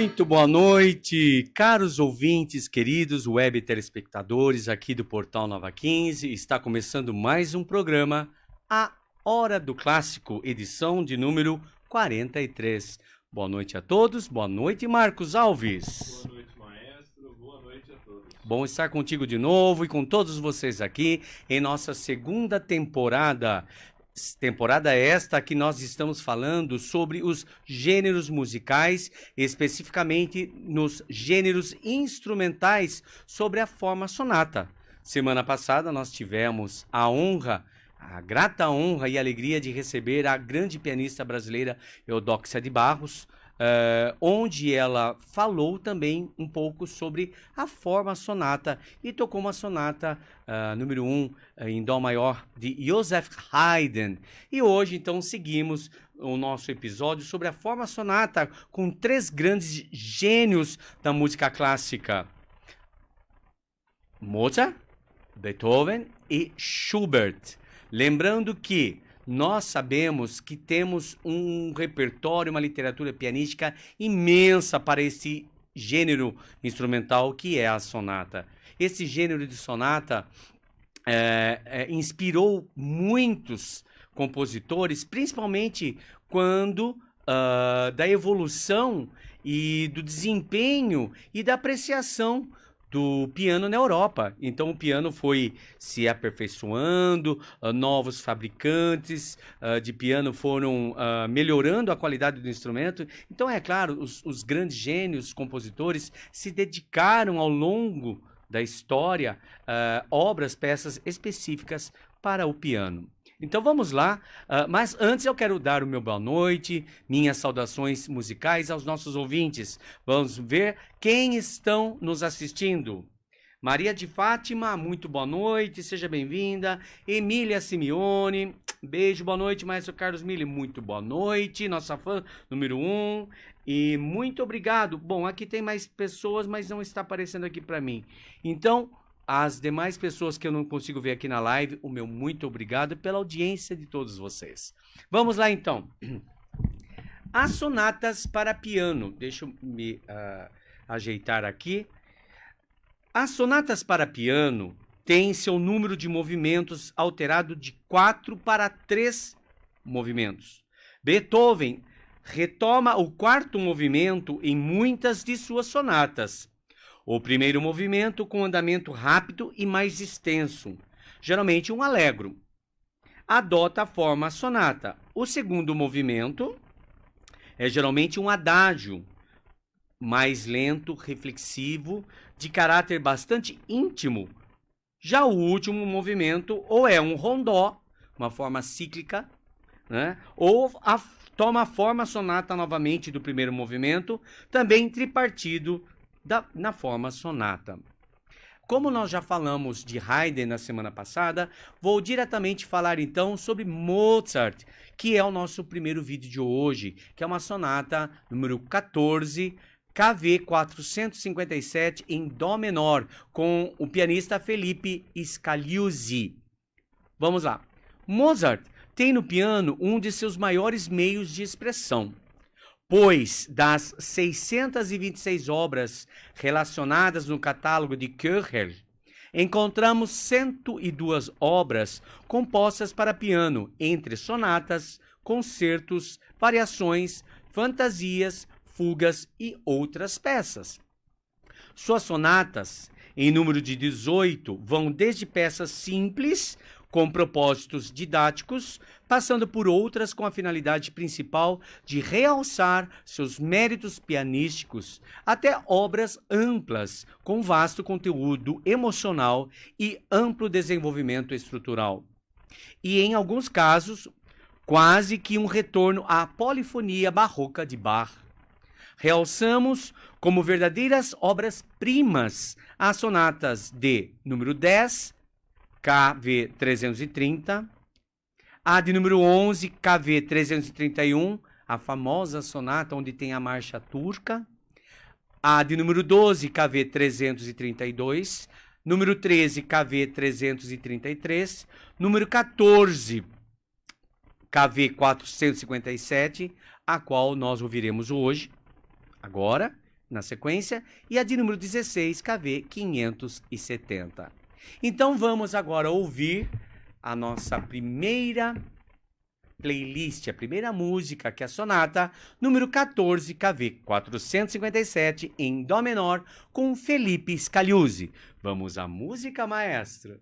Muito boa noite, caros ouvintes, queridos web telespectadores aqui do Portal Nova 15. Está começando mais um programa, A Hora do Clássico, edição de número 43. Boa noite a todos, boa noite, Marcos Alves. Boa noite, maestro, boa noite a todos. Bom estar contigo de novo e com todos vocês aqui em nossa segunda temporada. Temporada esta que nós estamos falando sobre os gêneros musicais, especificamente nos gêneros instrumentais, sobre a forma sonata. Semana passada nós tivemos a grata honra e alegria de receber a grande pianista brasileira Eudóxia de Barros, onde ela falou também um pouco sobre a forma sonata e tocou uma sonata número 1 em Dó maior de Joseph Haydn. E hoje então seguimos o nosso episódio sobre a forma sonata com três grandes gênios da música clássica: Mozart, Beethoven e Schubert. Lembrando que nós sabemos que temos um repertório, uma literatura pianística imensa para esse gênero instrumental que é a sonata. Esse gênero de sonata inspirou muitos compositores, principalmente quando da evolução e do desempenho e da apreciação do piano na Europa. Então o piano foi se aperfeiçoando, novos fabricantes de piano foram melhorando a qualidade do instrumento. Então é claro, os grandes gênios, compositores se dedicaram ao longo da história obras, peças específicas para o piano. Então vamos lá, mas antes eu quero dar o meu boa noite, minhas saudações musicais aos nossos ouvintes. Vamos ver quem estão nos assistindo. Maria de Fátima, muito boa noite, seja bem-vinda. Emília Simeone, beijo, boa noite. Maestro Carlos Mille, muito boa noite, nossa fã número 1. E muito obrigado. Bom, aqui tem mais pessoas, mas não está aparecendo aqui para mim. Então, as demais pessoas que eu não consigo ver aqui na live, o meu muito obrigado pela audiência de todos vocês. Vamos lá então. As sonatas para piano. Deixa eu me ajeitar aqui. As sonatas para piano têm seu número de movimentos alterado de 4 para 3 movimentos. Beethoven retoma o quarto movimento em muitas de suas sonatas. O primeiro movimento com andamento rápido e mais extenso, geralmente um allegro, adota a forma sonata. O segundo movimento é geralmente um adágio, mais lento, reflexivo, de caráter bastante íntimo. Já o último movimento ou é um rondó, uma forma cíclica, né? Ou toma a forma sonata novamente do primeiro movimento, também tripartido, na forma sonata. Como nós já falamos de Haydn na semana passada, vou diretamente falar então sobre Mozart, que é o nosso primeiro vídeo de hoje, que é uma sonata número 14, KV 457 em Dó menor, com o pianista Felipe Scagliuzzi. Vamos lá. Mozart tem no piano um de seus maiores meios de expressão, pois das 626 obras relacionadas no catálogo de Köchel, encontramos 102 obras compostas para piano, entre sonatas, concertos, variações, fantasias, fugas e outras peças. Suas sonatas, em número de 18, vão desde peças simples, com propósitos didáticos, passando por outras com a finalidade principal de realçar seus méritos pianísticos, até obras amplas, com vasto conteúdo emocional e amplo desenvolvimento estrutural. E, em alguns casos, quase que um retorno à polifonia barroca de Bach. Realçamos como verdadeiras obras-primas as sonatas de número 10, KV 330, a de número 11, KV 331, a famosa sonata onde tem a marcha turca, a de número 12, KV 332, número 13, KV 333, número 14, KV 457, a qual nós ouviremos hoje, agora, na sequência, e a de número 16, KV 570. Então vamos agora ouvir a nossa primeira playlist, a primeira música, que é a sonata número 14, KV 457, em Dó menor, com Felipe Scagliuzzi. Vamos à música, maestro.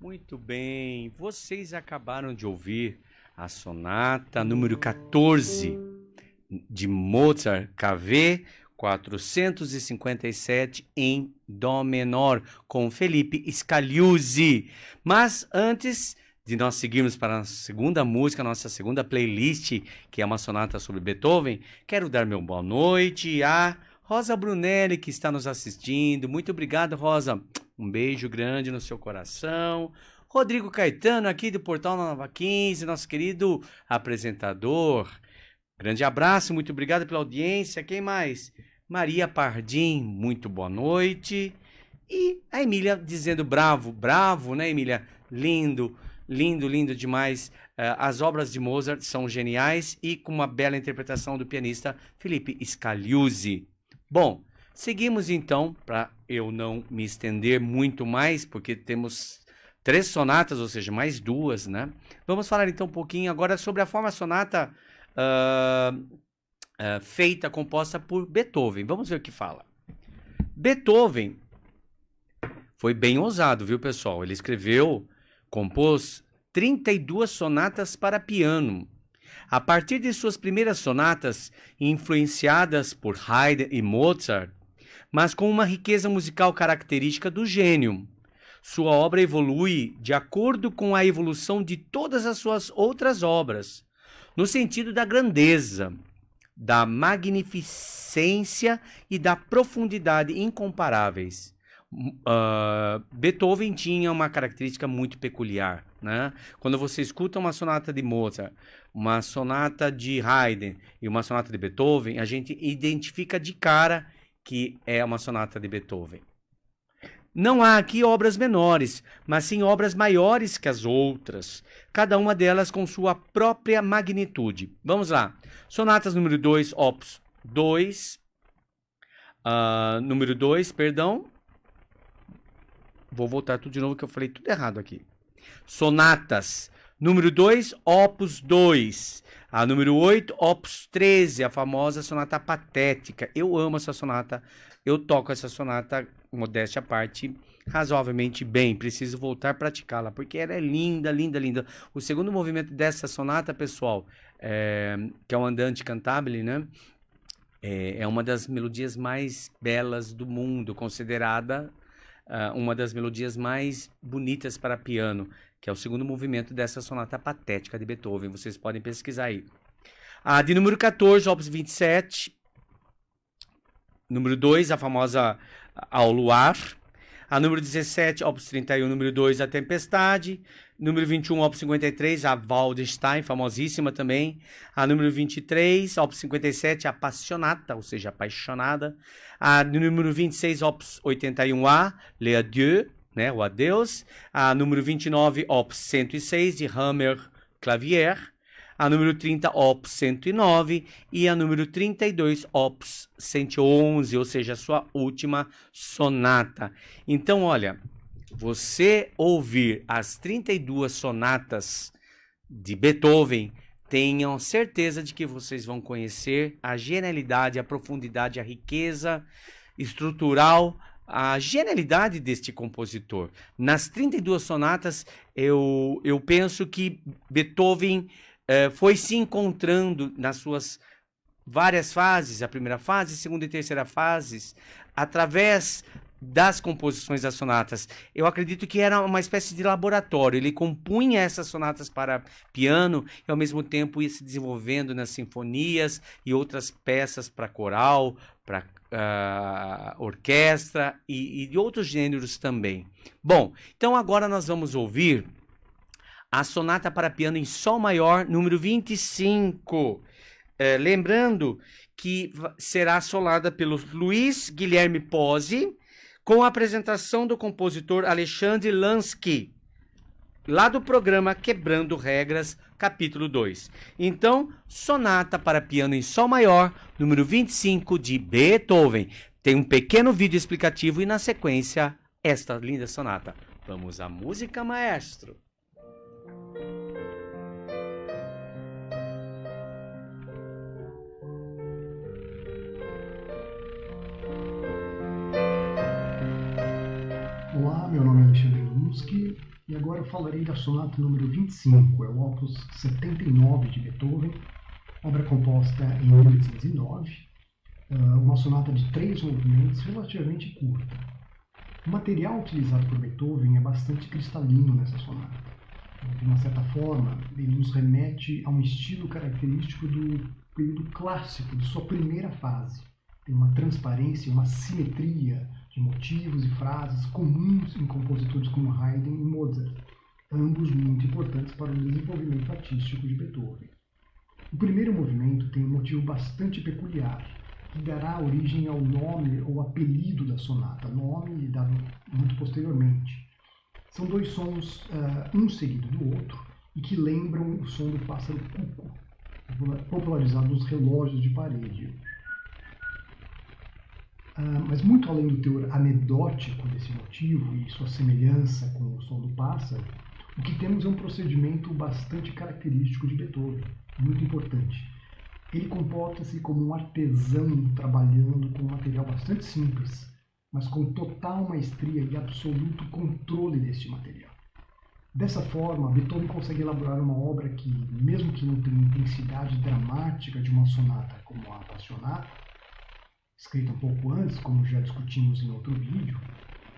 Muito bem, vocês acabaram de ouvir a sonata número 14 de Mozart, KV 457 em Dó menor, com Felipe Scagliuzzi. Mas antes de nós seguirmos para a segunda música, nossa segunda playlist, que é uma sonata sobre Beethoven, quero dar meu boa noite a Rosa Brunelli, que está nos assistindo. Muito obrigado, Rosa. Um beijo grande no seu coração. Rodrigo Caetano, aqui do Portal Nova 15, nosso querido apresentador. Grande abraço, muito obrigado pela audiência. Quem mais? Maria Pardim, muito boa noite. E a Emília dizendo bravo, bravo, né, Emília? Lindo, lindo, lindo demais. As obras de Mozart são geniais e com uma bela interpretação do pianista Felipe Scagliuzzi. Bom, seguimos então, para eu não me estender muito mais, porque temos 3 sonatas, ou seja, mais 2, né? Vamos falar então um pouquinho agora sobre a forma sonata feita, composta por Beethoven. Vamos ver o que fala. Beethoven foi bem ousado, viu, pessoal? Ele compôs 32 sonatas para piano. A partir de suas primeiras sonatas, influenciadas por Haydn e Mozart, mas com uma riqueza musical característica do gênio. Sua obra evolui de acordo com a evolução de todas as suas outras obras, no sentido da grandeza, da magnificência e da profundidade incomparáveis. Beethoven tinha uma característica muito peculiar, né? Quando você escuta uma sonata de Mozart, uma sonata de Haydn e uma sonata de Beethoven, a gente identifica de cara que é uma sonata de Beethoven. Não há aqui obras menores, mas sim obras maiores que as outras, cada uma delas com sua própria magnitude. Vamos lá. Sonatas número 2, opus 2. Número 2, perdão. Vou voltar tudo de novo que eu falei tudo errado aqui. Sonatas. Número 2, opus 2. A número 8, opus 13, a famosa sonata patética. Eu amo essa sonata. Eu toco essa sonata, modéstia à parte, razoavelmente bem. Preciso voltar a praticá-la, porque ela é linda, linda, linda. O segundo movimento dessa sonata, pessoal, que é o Andante Cantabile, né? É uma das melodias mais belas do mundo, considerada uma das melodias mais bonitas para piano, que é o segundo movimento dessa sonata patética de Beethoven. Vocês podem pesquisar aí. A de número 14, opus 27. Número 2, a famosa Ao Luar. A número 17, opus 31, número 2, A Tempestade. Número 21, opus 53, a Waldenstein, famosíssima também. A número 23, opus 57, a Passionata, ou seja, apaixonada. A número 26, opus 81A, Le Adieu, né, o Adeus. A número 29, opus 106, de Hammer Clavier. A número 30, opus 109, e a número 32, opus 111, ou seja, a sua última sonata. Então, olha, você ouvir as 32 sonatas de Beethoven, tenham certeza de que vocês vão conhecer a genialidade, a profundidade, a riqueza estrutural, a genialidade deste compositor. Nas 32 sonatas, eu penso que Beethoven foi se encontrando nas suas várias fases, a primeira fase, a segunda e terceira fases, através das composições das sonatas. Eu acredito que era uma espécie de laboratório. Ele compunha essas sonatas para piano e, ao mesmo tempo, ia se desenvolvendo nas sinfonias e outras peças para coral, para orquestra e de outros gêneros também. Bom, então agora nós vamos ouvir a sonata para piano em sol maior, número 25. Lembrando que será assolada pelo Luiz Guilherme Pozzi, com a apresentação do compositor Alexandre Lansky, lá do programa Quebrando Regras, capítulo 2. Então, sonata para piano em sol maior, número 25, de Beethoven. Tem um pequeno vídeo explicativo e, na sequência, esta linda sonata. Vamos à música, maestro. Olá, meu nome é Alexandre Lansky, E agora eu falarei da sonata número 25, é o opus 79 de Beethoven, obra composta em 1809, uma sonata de 3 movimentos relativamente curta. O material utilizado por Beethoven é bastante cristalino nessa sonata. De uma certa forma, ele nos remete a um estilo característico do período clássico, de sua primeira fase. Tem uma transparência, uma simetria de motivos e frases comuns em compositores como Haydn e Mozart, ambos muito importantes para o desenvolvimento artístico de Beethoven. O primeiro movimento tem um motivo bastante peculiar, que dará origem ao nome ou apelido da sonata, nome dado muito posteriormente. São 2 sons, um seguido do outro, e que lembram o som do pássaro cuco, popularizado nos relógios de parede. Mas muito além do teor anedótico desse motivo e sua semelhança com o som do pássaro, o que temos é um procedimento bastante característico de Beethoven, muito importante. Ele comporta-se como um artesão trabalhando com um material bastante simples, mas com total maestria e absoluto controle deste material. Dessa forma, Beethoven consegue elaborar uma obra que, mesmo que não tenha intensidade dramática de uma sonata como a Appassionata, escrita um pouco antes, como já discutimos em outro vídeo,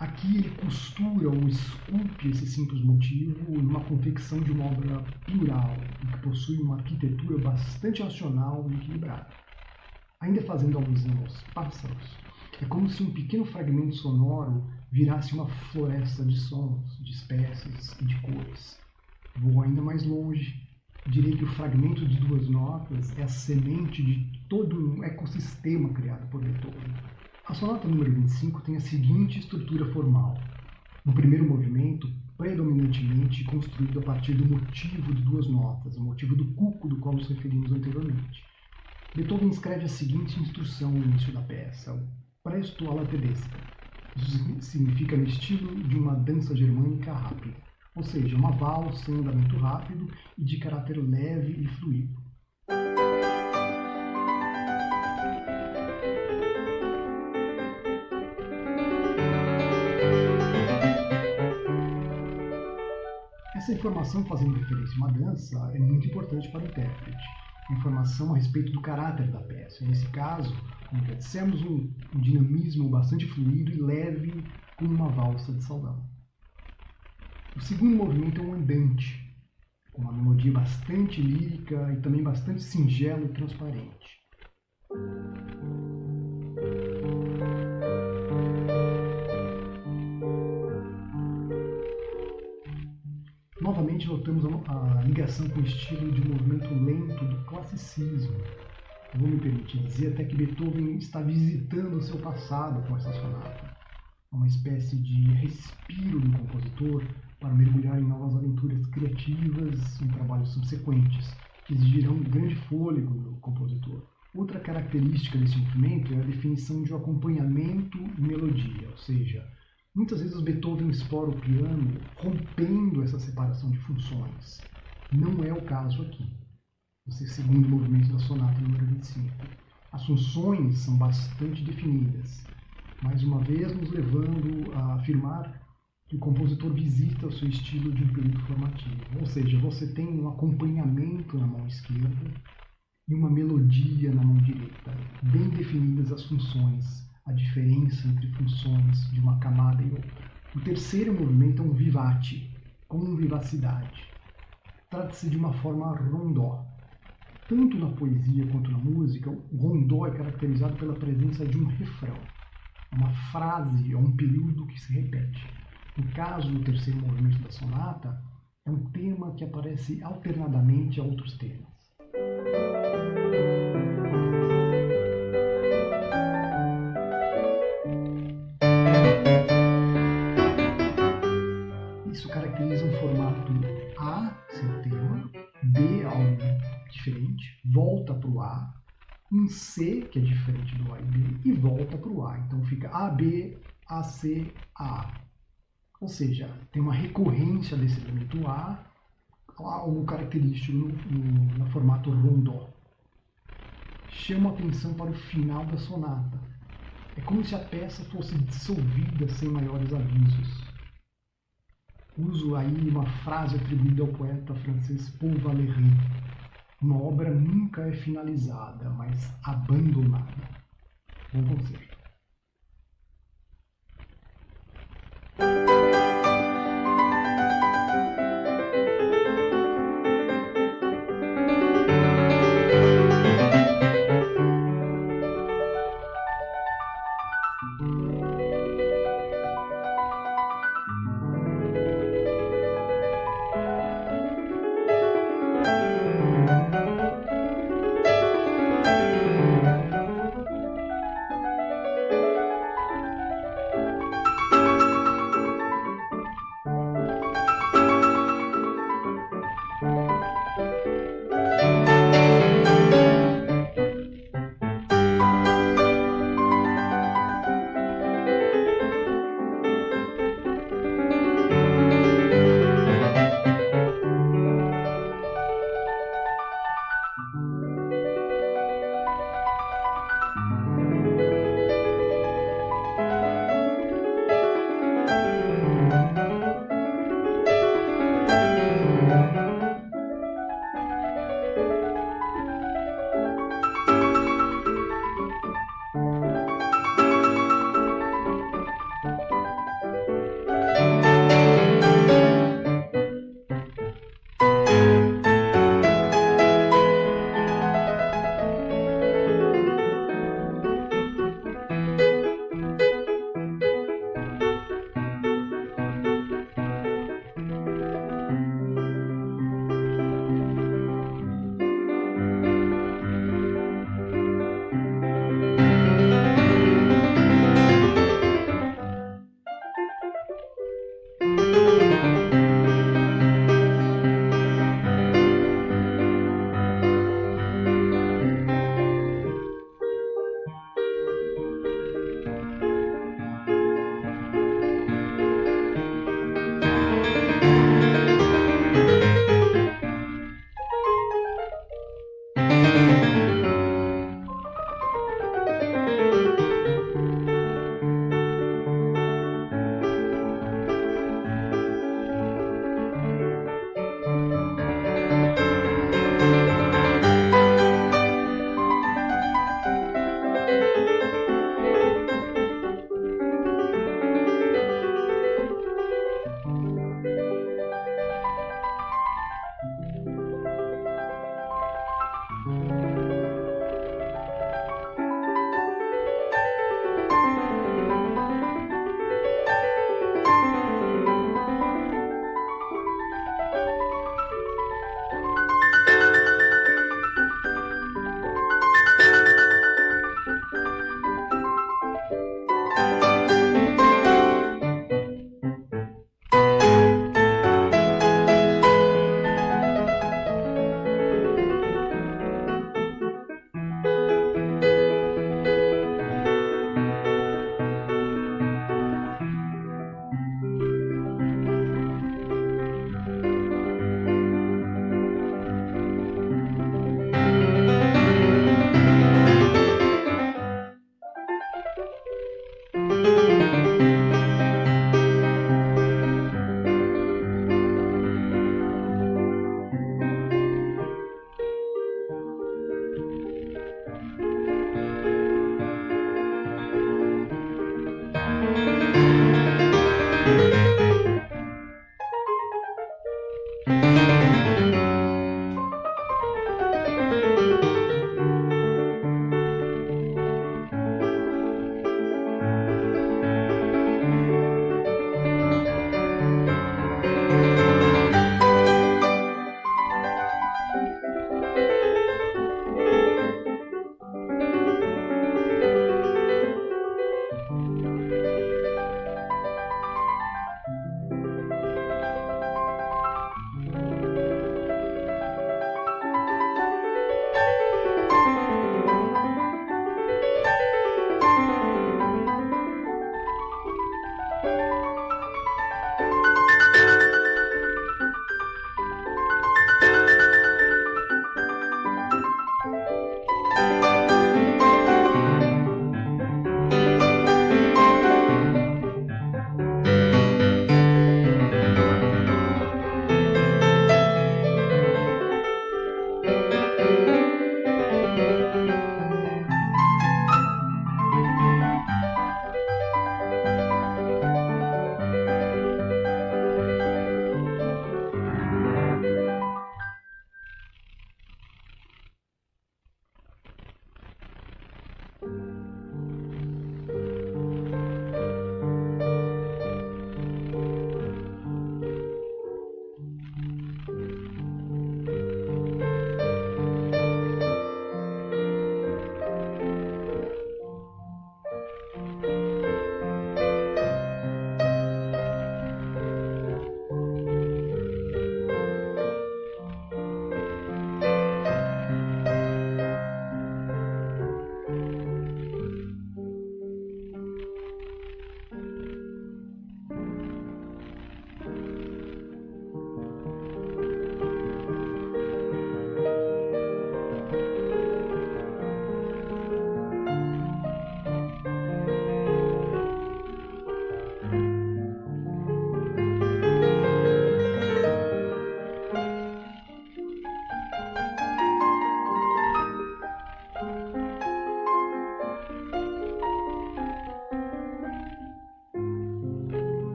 aqui ele costura ou esculpe esse simples motivo numa confecção de uma obra plural, que possui uma arquitetura bastante racional e equilibrada. Ainda fazendo alusão aos pássaros, é como se um pequeno fragmento sonoro virasse uma floresta de sons, de espécies e de cores. Vou ainda mais longe. Direi que o fragmento de 2 notas é a semente de todo um ecossistema criado por Beethoven. A sonata número 25 tem a seguinte estrutura formal. No primeiro movimento, predominantemente construído a partir do motivo de 2 notas, o motivo do cuco do qual nos referimos anteriormente. Beethoven escreve a seguinte instrução no início da peça, o presto alla tedesca. Isso significa no estilo de uma dança germânica rápida, ou seja, uma valsa em andamento rápido e de caráter leve e fluido. Essa informação fazendo referência a uma dança é muito importante para o intérprete. A informação a respeito do caráter da peça. Nesse caso, como já dissemos, um dinamismo bastante fluido e leve, como uma valsa de salão. O segundo movimento é um andante, com uma melodia bastante lírica e também bastante singela e transparente. Novamente notamos a ligação com o estilo de movimento lento do classicismo. Vou me permitir dizer até que Beethoven está visitando o seu passado com essa sonata. Uma espécie de respiro do compositor para mergulhar em novas aventuras criativas em trabalhos subsequentes, que exigirão um grande fôlego do compositor. Outra característica desse movimento é a definição de um acompanhamento e melodia, ou seja, muitas vezes Beethoven explora o piano rompendo essa separação de funções. Não é o caso aqui. Esse segundo movimento da sonata número 25. As funções são bastante definidas, mais uma vez nos levando a afirmar que o compositor visita o seu estilo de um período formativo. Ou seja, você tem um acompanhamento na mão esquerda e uma melodia na mão direita, bem definidas as funções, a diferença entre funções de uma camada e outra. O terceiro movimento é um vivace, com vivacidade. Trata-se de uma forma rondó. Tanto na poesia quanto na música, o rondó é caracterizado pela presença de um refrão, uma frase ou um período que se repete. No caso do terceiro movimento da sonata, é um tema que aparece alternadamente a outros temas. Isso caracteriza um formato A, seu tema, B, algo diferente, volta para o A, um C, que é diferente do A e B, e volta para o A. Então fica A, B, A, C, A. Ou seja, tem uma recorrência desse elemento A, algo característico no formato rondó. Chama a atenção para o final da sonata. É como se a peça fosse dissolvida sem maiores avisos. uso aí uma frase atribuída ao poeta francês Paul Valéry. Uma obra nunca é finalizada, mas abandonada. Bom conselho.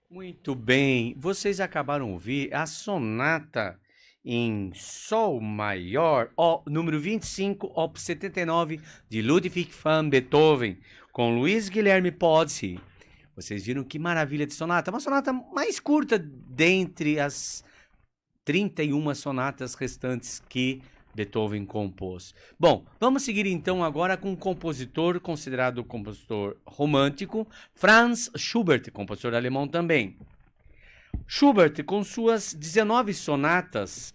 Muito bem, vocês acabaram de ouvir a sonata em Sol maior, número 25, Op. 79, de Ludwig van Beethoven, com Luiz Guilherme Pozzi. Vocês viram que maravilha de sonata? Uma sonata mais curta dentre as 31 sonatas restantes que Beethoven compôs. Bom, vamos seguir então agora com um compositor considerado compositor romântico, Franz Schubert, compositor alemão também. Schubert, com suas 19 sonatas,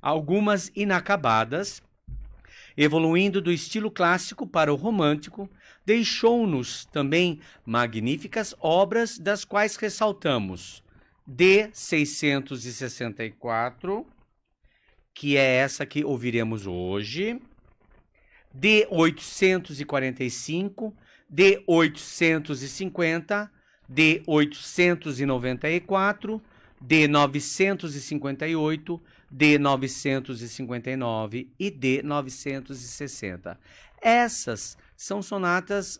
algumas inacabadas, evoluindo do estilo clássico para o romântico, deixou-nos também magníficas obras, das quais ressaltamos D 664, que é essa que ouviremos hoje, D 845, D 850, D 894, D 958, D 959 e D 960. Essas são sonatas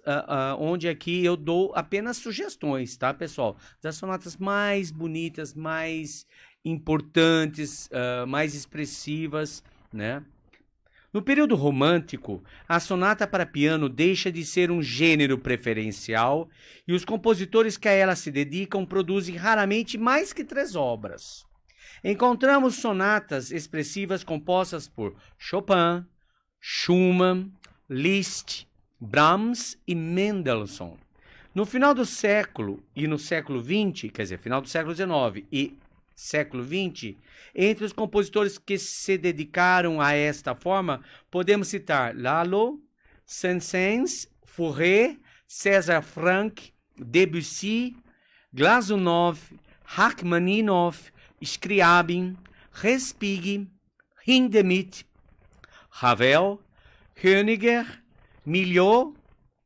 onde aqui eu dou apenas sugestões, tá, pessoal? Das sonatas mais bonitas, mais importantes, mais expressivas, né? No período romântico, a sonata para piano deixa de ser um gênero preferencial e os compositores que a ela se dedicam produzem raramente mais que 3 obras. Encontramos sonatas expressivas compostas por Chopin, Schumann, Liszt, Brahms e Mendelssohn. No final do século e no século XX, quer dizer, final do século XIX e século XX, entre os compositores que se dedicaram a esta forma, podemos citar Lalo, Saint-Saëns, Fauré, César Franck, Debussy, Glazunov, Rachmaninoff, Scriabin, Respighi, Hindemith, Ravel, Höniger, Milhaud,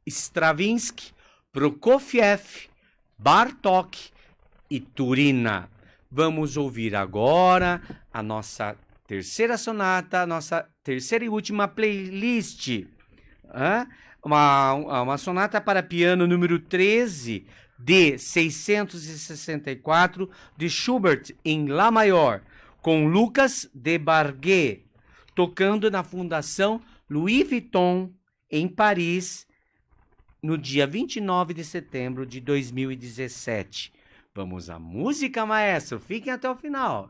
Stravinsky, Prokofiev, Bartók e Turina. Vamos ouvir agora a nossa terceira sonata, a nossa terceira e última playlist. Uma sonata para piano número 13, de 664, de Schubert, em Lá maior, com Lucas Debarguet, tocando na Fundação Louis Vuitton, em Paris, no dia 29 de setembro de 2017. Vamos à música, maestro. Fiquem até o final.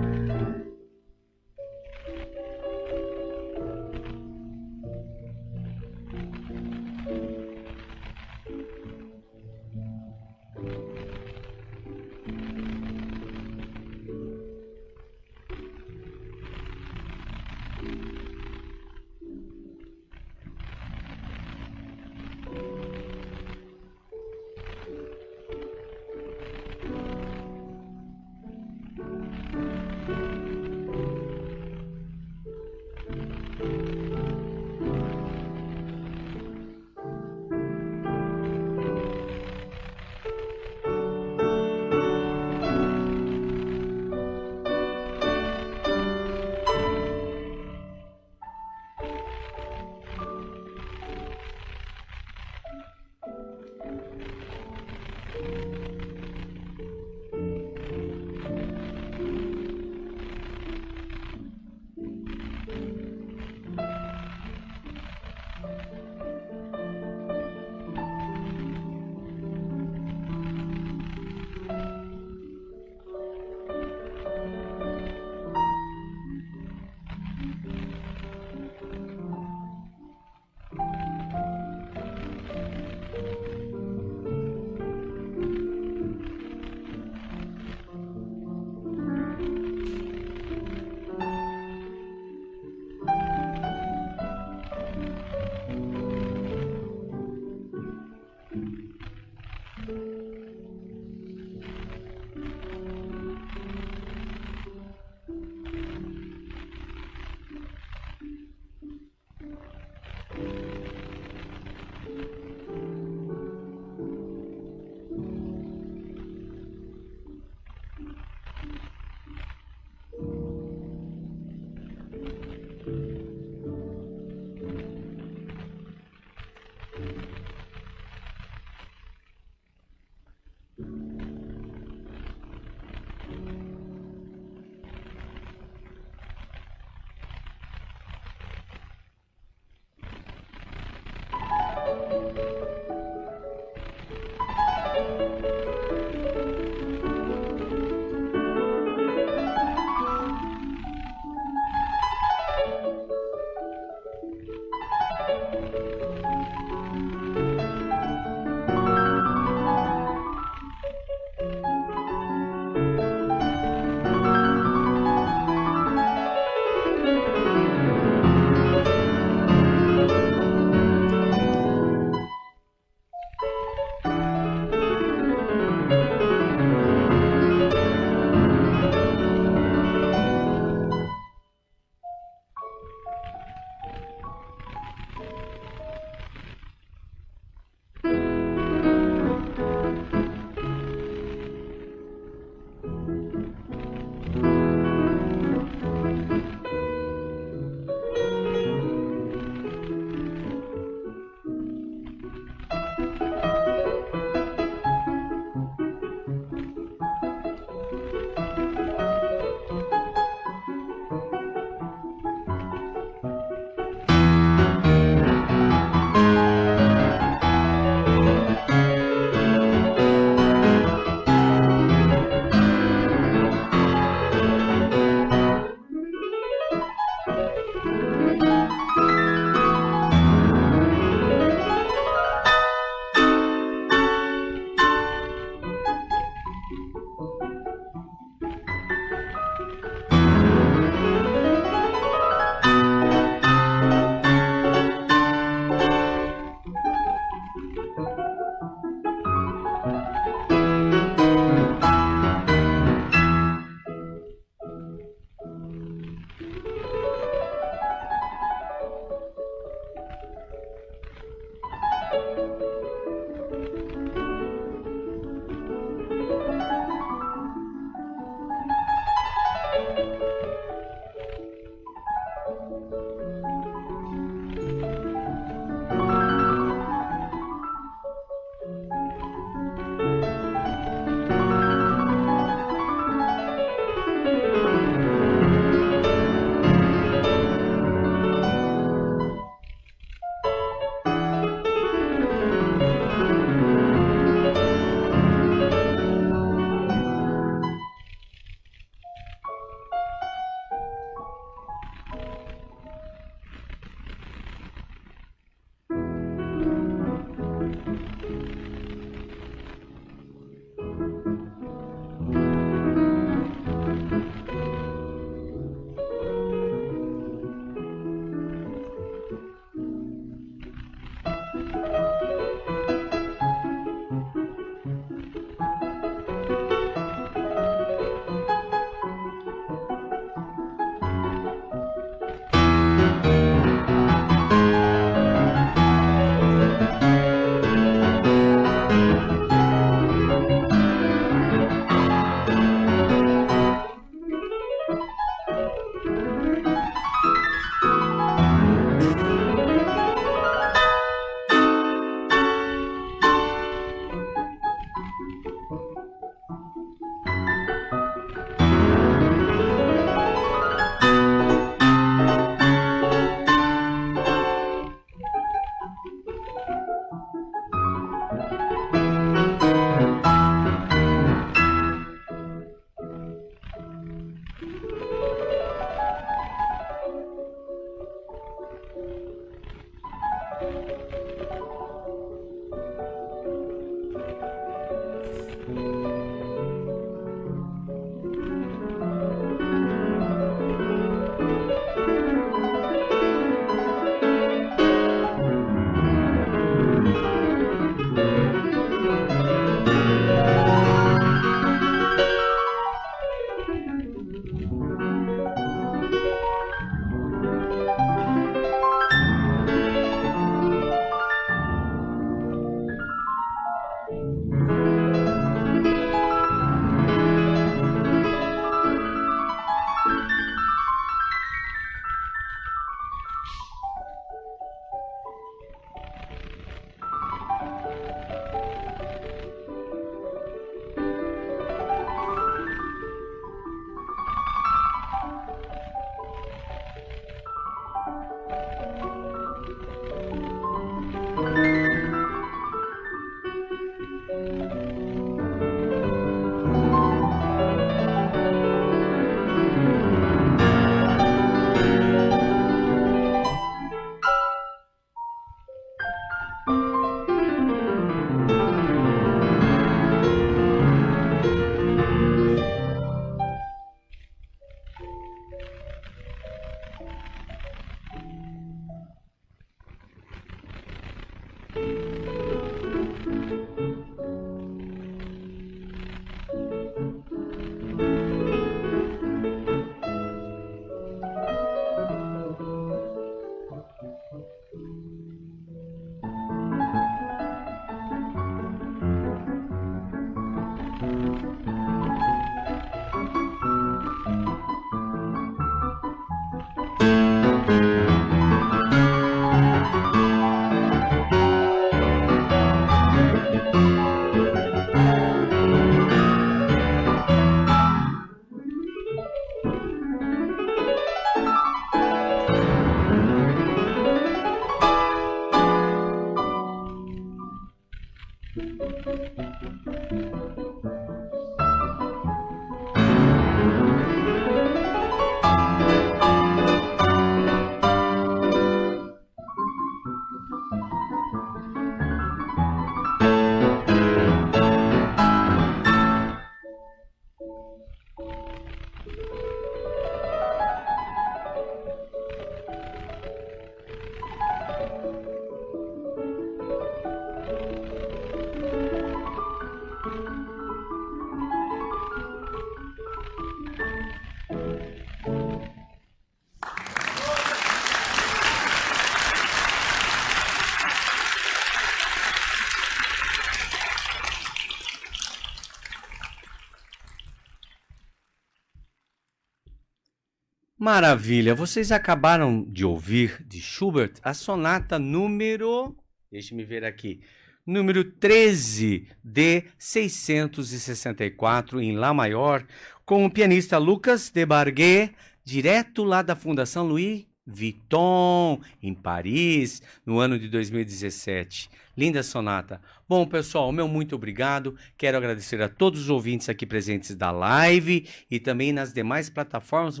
Maravilha! Vocês acabaram de ouvir de Schubert a sonata número... Deixe-me ver aqui. Número 13 de 664 em Lá maior, com o pianista Lucas Debarguet, direto lá da Fundação Louis Vuitton, em Paris, no ano de 2017. Linda sonata. Bom, pessoal, meu muito obrigado. Quero agradecer a todos os ouvintes aqui presentes da live e também nas demais plataformas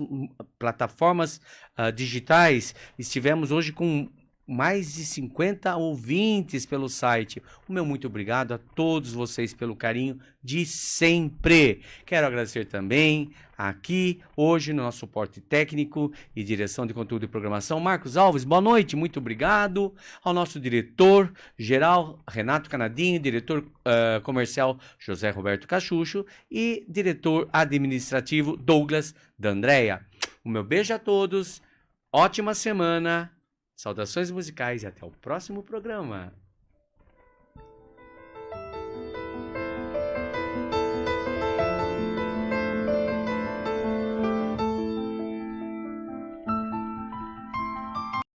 digitais. Estivemos hoje com mais de 50 ouvintes pelo site. O meu muito obrigado a todos vocês pelo carinho de sempre. Quero agradecer também aqui, hoje, no nosso suporte técnico e direção de conteúdo e programação, Marcos Alves. Boa noite, muito obrigado. Ao nosso diretor-geral, Renato Canadinho, diretor comercial, José Roberto Cachucho e diretor administrativo, Douglas D'Andrea. O meu beijo a todos, ótima semana. Saudações musicais e até o próximo programa.